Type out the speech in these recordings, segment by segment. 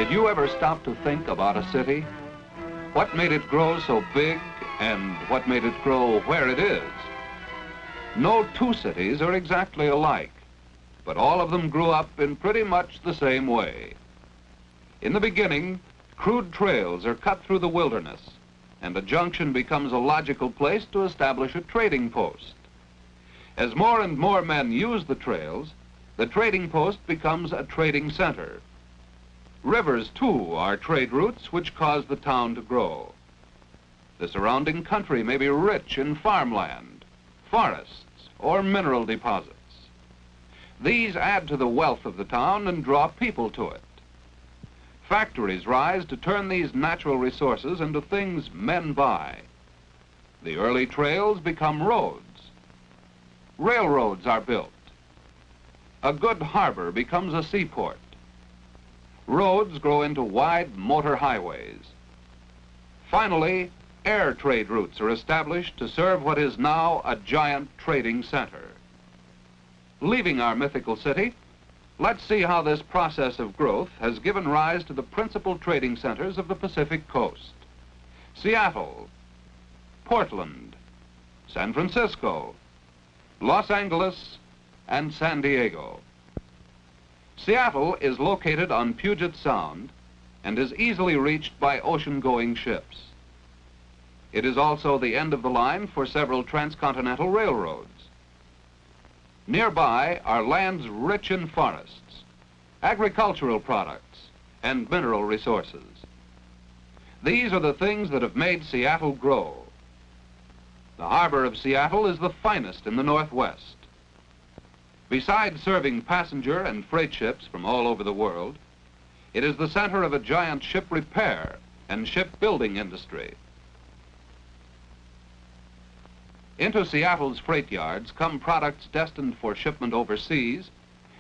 Did you ever stop to think about a city? What made it grow so big and what made it grow where it is? No two cities are exactly alike, but all of them grew up in pretty much the same way. In the beginning, crude trails are cut through the wilderness, and a junction becomes a logical place to establish a trading post. As more and more men use the trails, the trading post becomes a trading center. Rivers, too, are trade routes which cause the town to grow. The surrounding country may be rich in farmland, forests, or mineral deposits. These add to the wealth of the town and draw people to it. Factories rise to turn these natural resources into things men buy. The early trails become roads. Railroads are built. A good harbor becomes a seaport. Roads grow into wide motor highways. Finally, air trade routes are established to serve what is now a giant trading center. Leaving our mythical city, let's see how this process of growth has given rise to the principal trading centers of the Pacific Coast: Seattle, Portland, San Francisco, Los Angeles, and San Diego. Seattle is located on Puget Sound and is easily reached by ocean-going ships. It is also the end of the line for several transcontinental railroads. Nearby are lands rich in forests, agricultural products, and mineral resources. These are the things that have made Seattle grow. The harbor of Seattle is the finest in the Northwest. Besides serving passenger and freight ships from all over the world, it is the center of a giant ship repair and shipbuilding industry. Into Seattle's freight yards come products destined for shipment overseas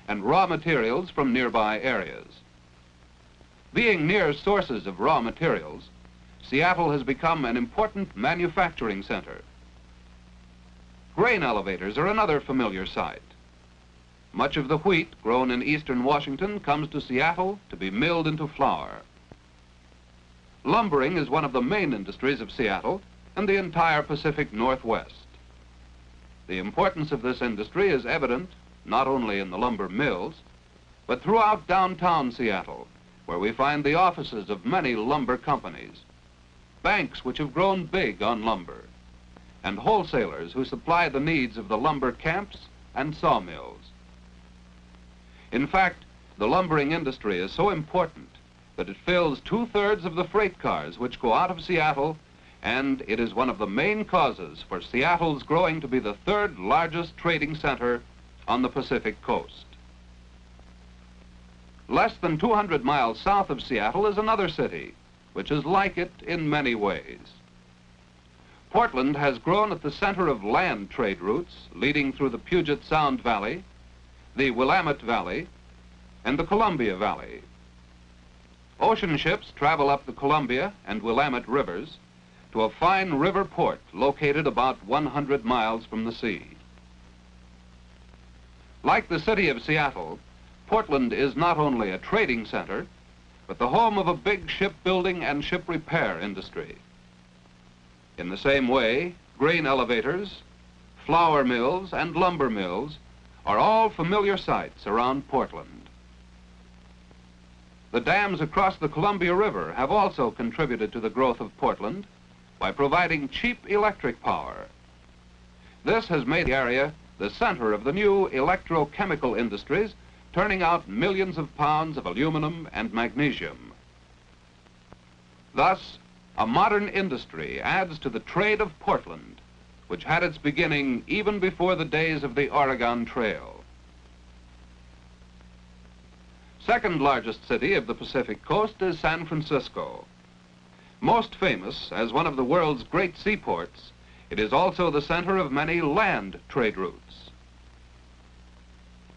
and raw materials from nearby areas. Being near sources of raw materials, Seattle has become an important manufacturing center. Grain elevators are another familiar sight. Much of the wheat grown in eastern Washington comes to Seattle to be milled into flour. Lumbering is one of the main industries of Seattle and the entire Pacific Northwest. The importance of this industry is evident not only in the lumber mills, but throughout downtown Seattle, where we find the offices of many lumber companies, banks which have grown big on lumber, and wholesalers who supply the needs of the lumber camps and sawmills. In fact, the lumbering industry is so important that it fills 2/3 of the freight cars which go out of Seattle, and it is one of the main causes for Seattle's growing to be the 3rd largest trading center on the Pacific Coast. Less than 200 miles south of Seattle is another city, which is like it in many ways. Portland has grown at the center of land trade routes leading through the Puget Sound Valley, the Willamette Valley, and the Columbia Valley. Ocean ships travel up the Columbia and Willamette rivers to a fine river port located about 100 miles from the sea. Like the city of Seattle, Portland is not only a trading center, but the home of a big shipbuilding and ship repair industry. In the same way, grain elevators, flour mills, and lumber mills are all familiar sights around Portland. The dams across the Columbia River have also contributed to the growth of Portland by providing cheap electric power. This has made the area the center of the new electrochemical industries, turning out millions of pounds of aluminum and magnesium. Thus, a modern industry adds to the trade of Portland, which had its beginning even before the days of the Oregon Trail. Second largest city of the Pacific Coast is San Francisco. Most famous as one of the world's great seaports, it is also the center of many land trade routes.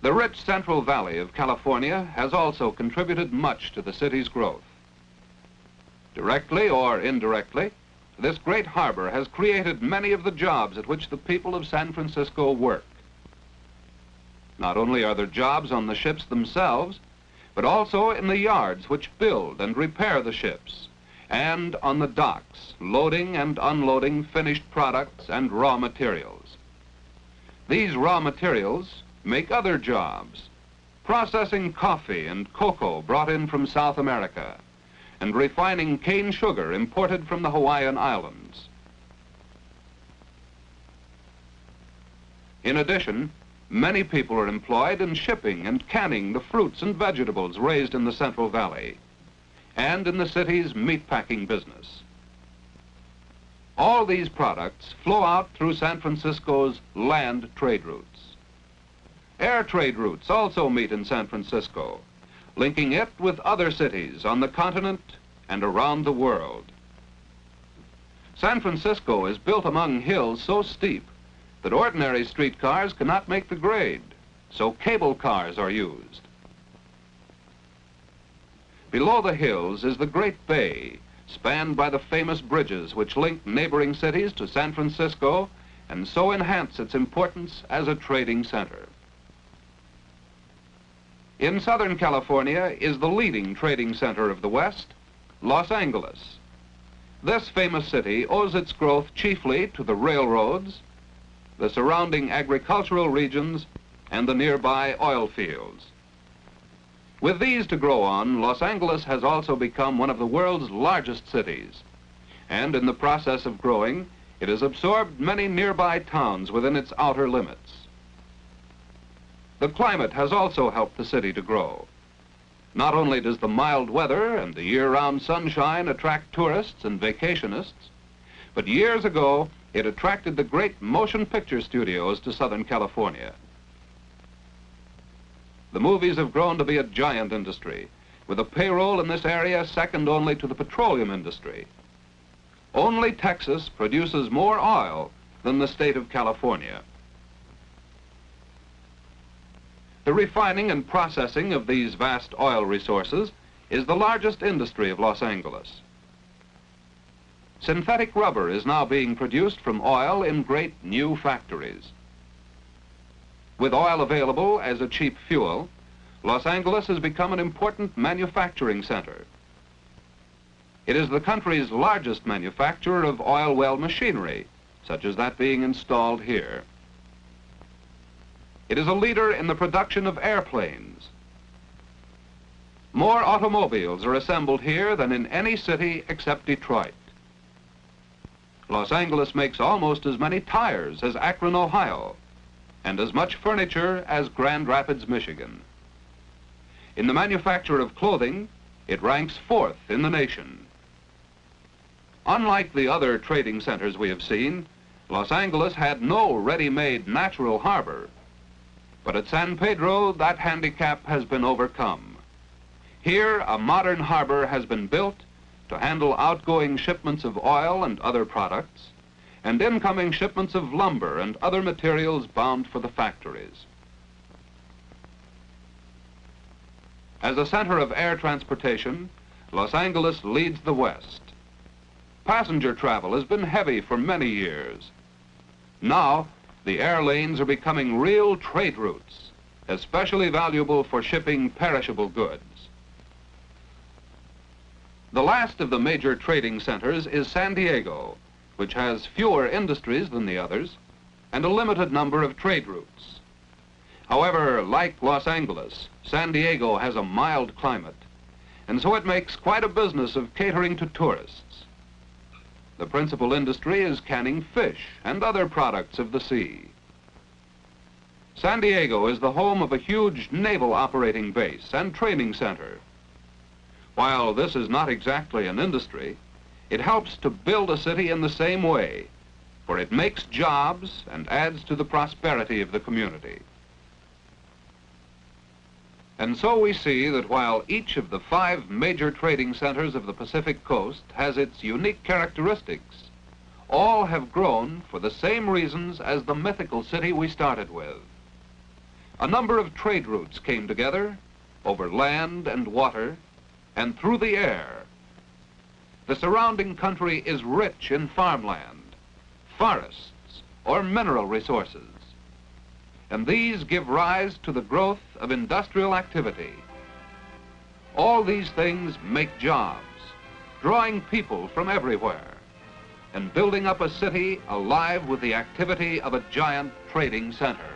The rich Central Valley of California has also contributed much to the city's growth. Directly or indirectly, this great harbor has created many of the jobs at which the people of San Francisco work. Not only are there jobs on the ships themselves, but also in the yards which build and repair the ships, and on the docks, loading and unloading finished products and raw materials. These raw materials make other jobs, processing coffee and cocoa brought in from South America, and refining cane sugar imported from the Hawaiian Islands. In addition, many people are employed in shipping and canning the fruits and vegetables raised in the Central Valley, and in the city's meatpacking business. All these products flow out through San Francisco's land trade routes. Air trade routes also meet in San Francisco, linking it with other cities on the continent and around the world. San Francisco is built among hills so steep that ordinary streetcars cannot make the grade, so cable cars are used. Below the hills is the Great Bay, spanned by the famous bridges which link neighboring cities to San Francisco and so enhance its importance as a trading center. In Southern California is the leading trading center of the West, Los Angeles. This famous city owes its growth chiefly to the railroads, the surrounding agricultural regions, and the nearby oil fields. With these to grow on, Los Angeles has also become one of the world's largest cities, and in the process of growing, it has absorbed many nearby towns within its outer limits. The climate has also helped the city to grow. Not only does the mild weather and the year-round sunshine attract tourists and vacationists, but years ago, it attracted the great motion picture studios to Southern California. The movies have grown to be a giant industry, with a payroll in this area second only to the petroleum industry. Only Texas produces more oil than the state of California. The refining and processing of these vast oil resources is the largest industry of Los Angeles. Synthetic rubber is now being produced from oil in great new factories. With oil available as a cheap fuel, Los Angeles has become an important manufacturing center. It is the country's largest manufacturer of oil well machinery, such as that being installed here. It is a leader in the production of airplanes. More automobiles are assembled here than in any city except Detroit. Los Angeles makes almost as many tires as Akron, Ohio, and as much furniture as Grand Rapids, Michigan. In the manufacture of clothing, it ranks fourth in the nation. Unlike the other trading centers we have seen, Los Angeles had no ready-made natural harbor, but at San Pedro, that handicap has been overcome. Here, a modern harbor has been built to handle outgoing shipments of oil and other products, and incoming shipments of lumber and other materials bound for the factories. As a center of air transportation, Los Angeles leads the West. Passenger travel has been heavy for many years. Now, the air lanes are becoming real trade routes, especially valuable for shipping perishable goods. The last of the major trading centers is San Diego, which has fewer industries than the others and a limited number of trade routes. However, like Los Angeles, San Diego has a mild climate, and so it makes quite a business of catering to tourists. The principal industry is canning fish and other products of the sea. San Diego is the home of a huge naval operating base and training center. While this is not exactly an industry, it helps to build a city in the same way, for it makes jobs and adds to the prosperity of the community. And so we see that while each of the 5 major trading centers of the Pacific Coast has its unique characteristics, all have grown for the same reasons as the mythical city we started with. A number of trade routes came together over land and water and through the air. The surrounding country is rich in farmland, forests, or mineral resources, and these give rise to the growth of industrial activity. All these things make jobs, drawing people from everywhere, and building up a city alive with the activity of a giant trading center.